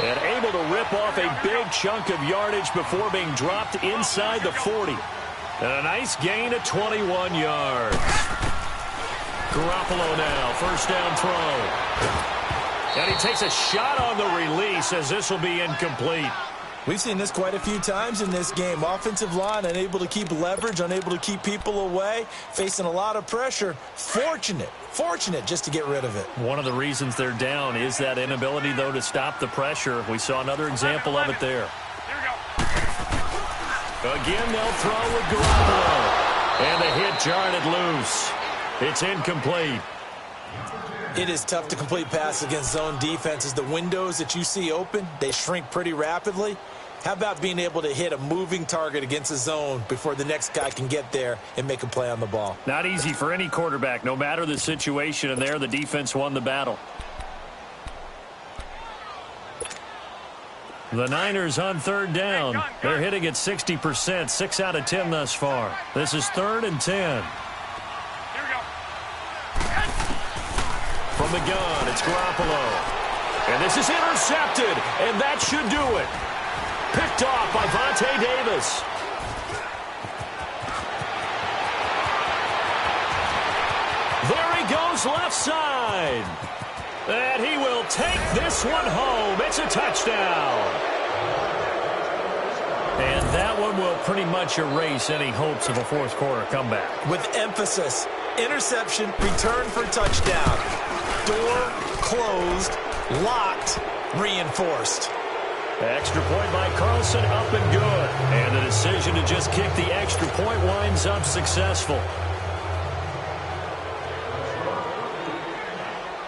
And able to rip off a big chunk of yardage before being dropped inside the 40. And a nice gain of 21 yards. Garoppolo now, 1st down throw. And he takes a shot on the release as this will be incomplete. We've seen this quite a few times in this game. Offensive line unable to keep leverage, unable to keep people away, facing a lot of pressure. Fortunate just to get rid of it. One of the reasons they're down is that inability, though, to stop the pressure. We saw another example of it there. Again, they'll throw with Garoppolo. And the hit jarred it loose. It's incomplete. It is tough to complete passes against zone defenses. The windows that you see open, they shrink pretty rapidly. How about being able to hit a moving target against a zone before the next guy can get there and make a play on the ball? Not easy for any quarterback, no matter the situation, and there the defense won the battle. The Niners on 3rd down. They're hitting at 60%, 6 out of 10 thus far. This is 3rd and 10. From the gun, it's Garoppolo. And this is intercepted, and that should do it. Picked off by Vontae Davis. There he goes left side. And he will take this one home. It's a touchdown. And that one will pretty much erase any hopes of a 4th quarter comeback. With emphasis, interception, return for touchdown. Door closed, locked, reinforced. Extra point by Carlson, up and good. And the decision to just kick the extra point winds up successful.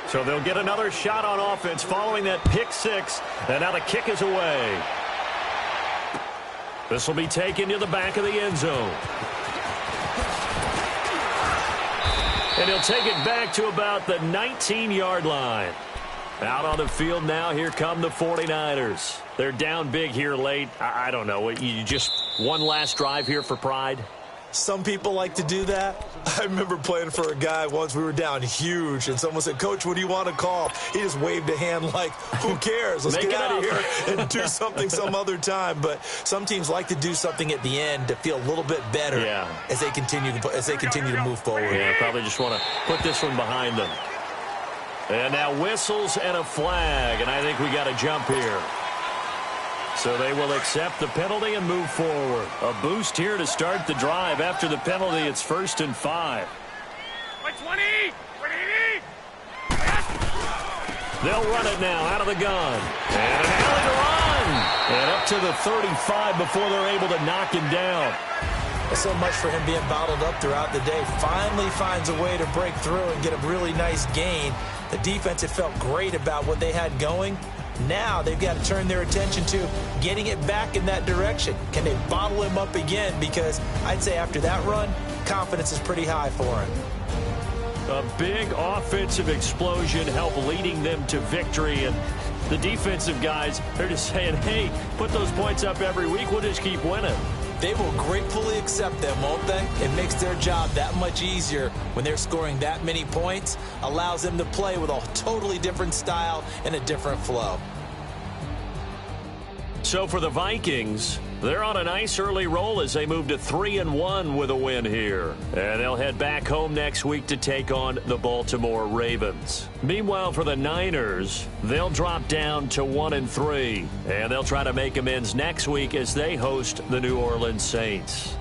So they'll get another shot on offense following that pick 6. And now the kick is away. This will be taken to the back of the end zone. And he'll take it back to about the 19-yard line. Out on the field now, here come the 49ers. They're down big here late. I don't know. You just one last drive here for pride? Some people like to do that. I remember playing for a guy once. We were down huge, and someone said, Coach, what do you want to call? He just waved a hand like, who cares? Let's get out of here and do something some other time. But some teams like to do something at the end to feel a little bit better as they continue to move forward. Yeah, probably just want to put this one behind them. And now whistles and a flag, and I think we got a jump here. So they will accept the penalty and move forward. A boost here to start the drive. After the penalty, it's 1st and 5. 20! They'll run it now out of the gun. And an alley to run. And up to the 35 before they're able to knock him down. So much for him being bottled up throughout the day. Finally finds a way to break through and get a really nice gain. The defense had felt great about what they had going. Now they've got to turn their attention to getting it back in that direction. Can they bottle him up again? Because I'd say after that run, confidence is pretty high for him. A big offensive explosion helped leading them to victory. And the defensive guys, they're just saying, hey, put those points up every week. We'll just keep winning. They will gratefully accept them, won't they? It makes their job that much easier when they're scoring that many points. Allows them to play with a totally different style and a different flow. So for the Vikings, They're on a nice early roll as they move to 3-1 with a win here. And they'll head back home next week to take on the Baltimore Ravens. Meanwhile, for the Niners, they'll drop down to 1-3. And they'll try to make amends next week as they host the New Orleans Saints.